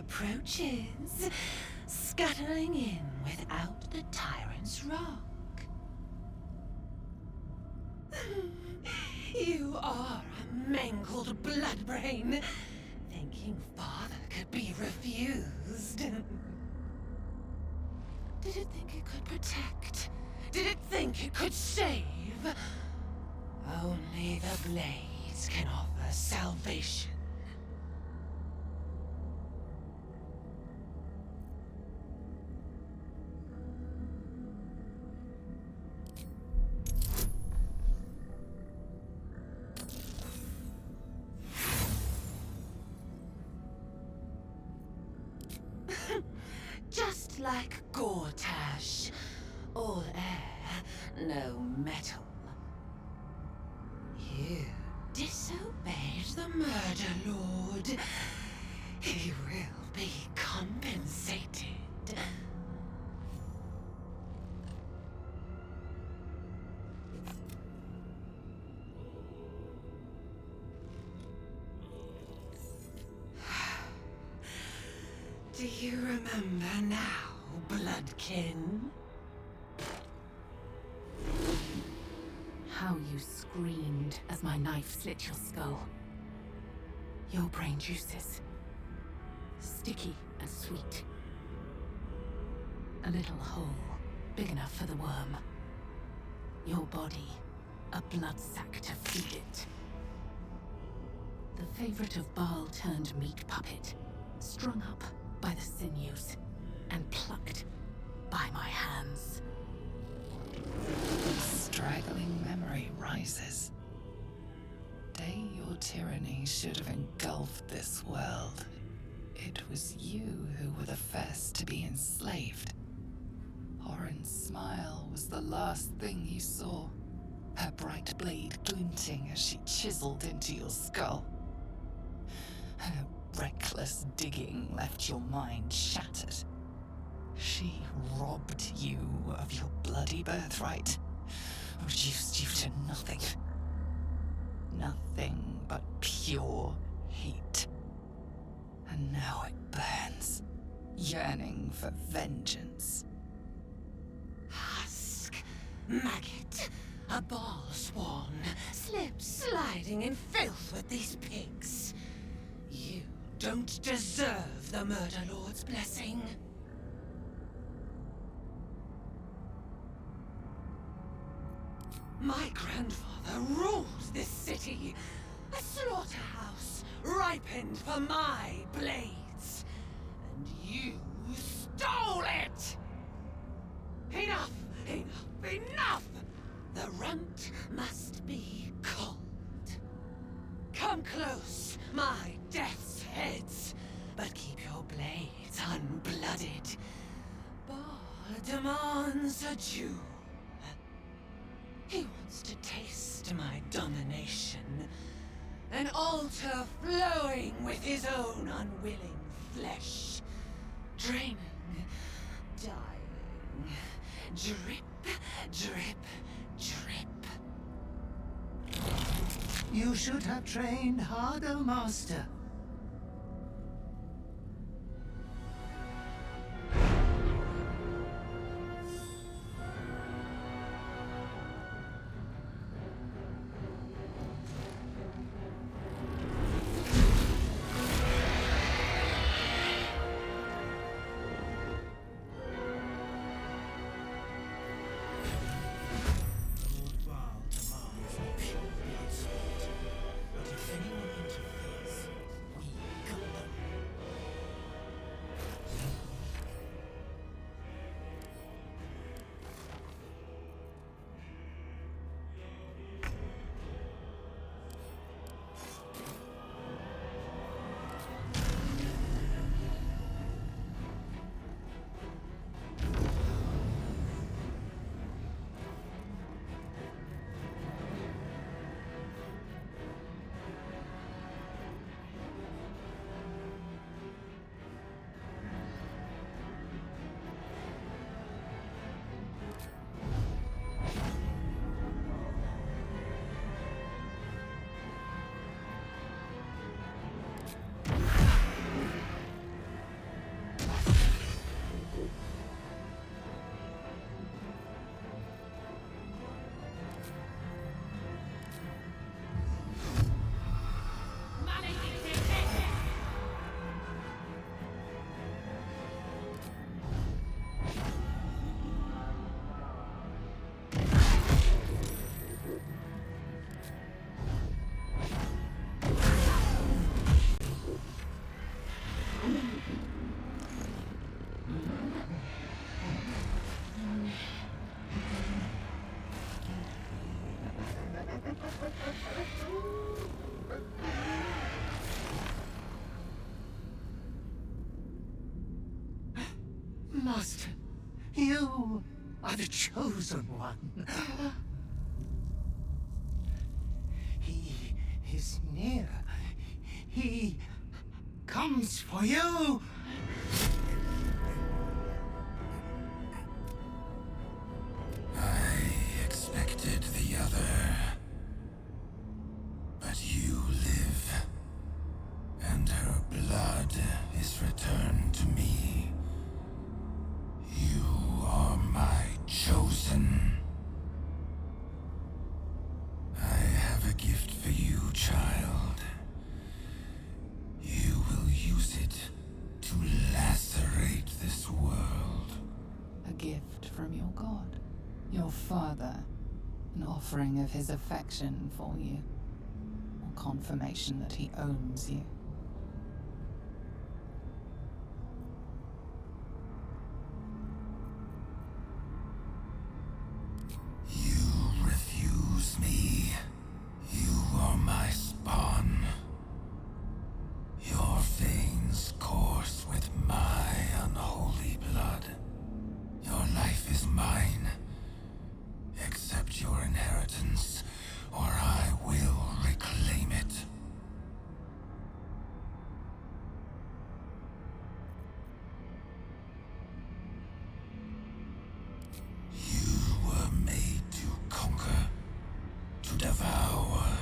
approaches, scuttling in without the tyrant's rock. You are a mangled bloodbrain, thinking father could be refused. Did it think it could protect? Did it think it could save? Only the blades can offer salvation. Just like Gortash. All air, no metal. You disobeyed the Murder Lord. He will be compensated. Do you remember now, Bloodkin? How you screamed as my knife slit your skull. Your brain juices. Sticky and sweet. A little hole, big enough for the worm. Your body, a blood sack to feed it. The favorite of Baal turned meat puppet, strung up by the sinews, and plucked by my hands. Straggling memory rises. Day your tyranny should have engulfed this world. It was you who were the first to be enslaved. Orin's smile was the last thing you saw. Her bright blade glinting as she chiseled into your skull. Her reckless digging left your mind shattered. She robbed you of your bloody birthright, reduced you to nothing. Nothing but pure hate. And now it burns, yearning for vengeance. Husk, maggot, a ball swan, sliding in filth with these pigs. You don't deserve the Murder Lord's blessing. My grandfather ruled this city, a slaughterhouse ripened for my blades, and you stole it! Enough! Enough! Enough! The runt must be cold. Come close, my death's heads, but keep your blades unblooded. Bar demands a jewel. He wants to taste my domination. An altar flowing with his own unwilling flesh. Draining, dying. Drip, drip, drip. You should have trained harder, Master. But if anyone interferes, Master, you are the chosen one. He is near. He comes for you. I expected the other. But you live, and her blood is returned to me. You are my chosen. I have a gift for you, child. You will use it to lacerate this world. A gift from your god, your father, an offering of his affection for you, or confirmation that he owns you. You refuse me. You are my spawn. Your veins course with my unholy blood. Your life is mine. Accept your inheritance, or I will reclaim it. You were made to conquer, to devour.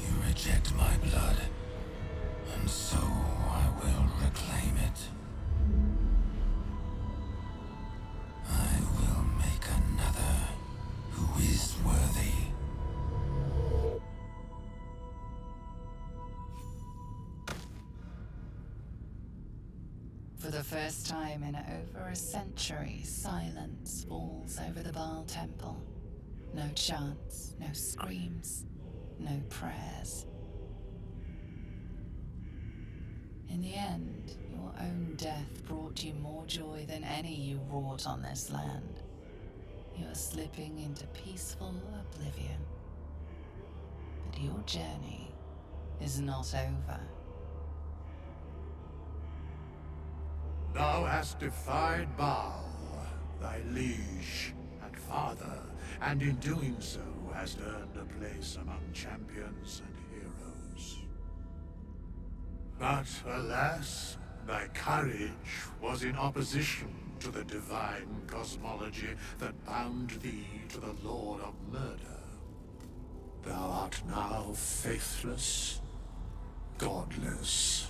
You reject my blood, and so I will reclaim it. I will make another who is worthy. For the first time in over a century, silence falls over the Baal temple. No chants, no screams, no prayers. In the end, your own death brought you more joy than any you wrought on this land. You are slipping into peaceful oblivion. But your journey is not over. Thou hast defied Baal, thy liege and father, and in doing so hast earned a place among champions and heroes. But alas, thy courage was in opposition to the divine cosmology that bound thee to the Lord of Murder. Thou art now faithless, godless,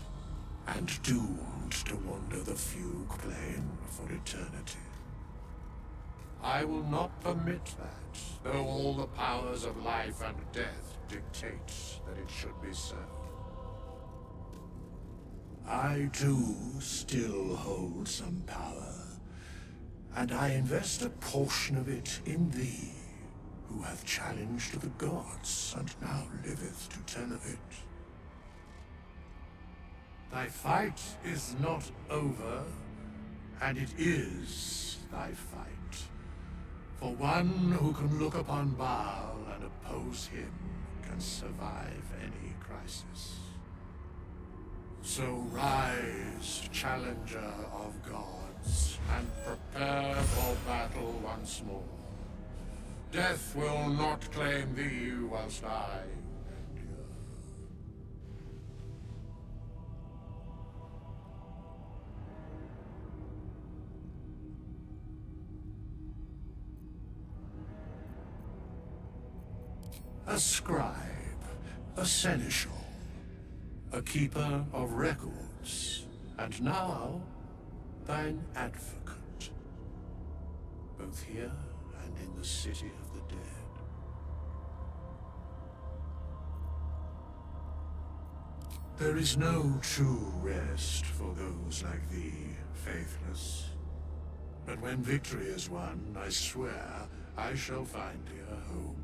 and doomed to wander the fugue plane for eternity. I will not permit that, though all the powers of life and death dictate that it should be so. I too still hold some power, and I invest a portion of it in thee, who hath challenged the gods and now liveth to tell of it. Thy fight is not over, and it is thy fight. For one who can look upon Baal and oppose him can survive any crisis. So rise, challenger of gods, and prepare for battle once more. Death will not claim thee whilst I endure. A scribe, a seneschal, a keeper of records, and now thine advocate, both here and in the city of the dead. There is no true rest for those like thee, faithless. But when victory is won, I swear I shall find thee a home.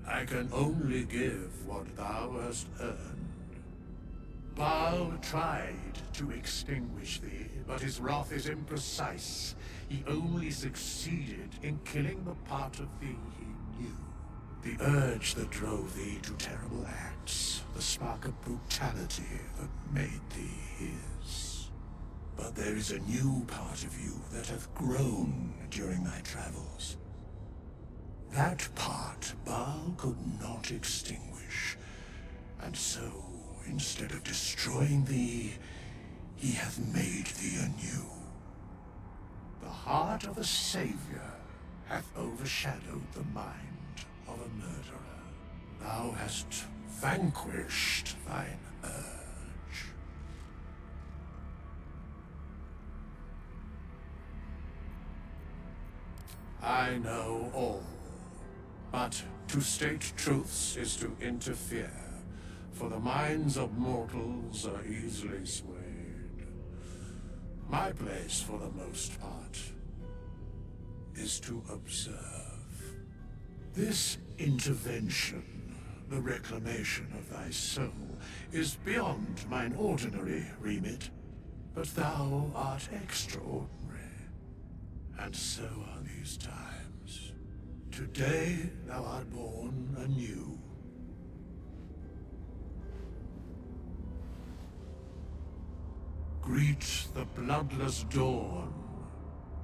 I can only give what thou hast earned. Baal tried to extinguish thee, but his wrath is imprecise. He only succeeded in killing the part of thee he knew. The urge that drove thee to terrible acts, the spark of brutality that made thee his. But there is a new part of you that hath grown during thy travels. That part Baal could not extinguish, and so, instead of destroying thee, he hath made thee anew. The heart of a savior hath overshadowed the mind of a murderer. Thou hast vanquished thine urge. I know all, but to state truths is to interfere, for the minds of mortals are easily swayed. My place, for the most part, is to observe. This intervention, the reclamation of thy soul, is beyond mine ordinary remit, but thou art extraordinary. And so are these times. Today thou art born anew. Greet the bloodless dawn,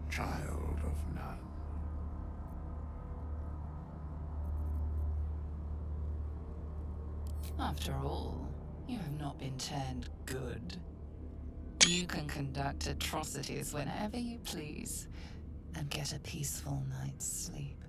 child of none. After all, you have not been turned good. You can conduct atrocities whenever you please, and get a peaceful night's sleep.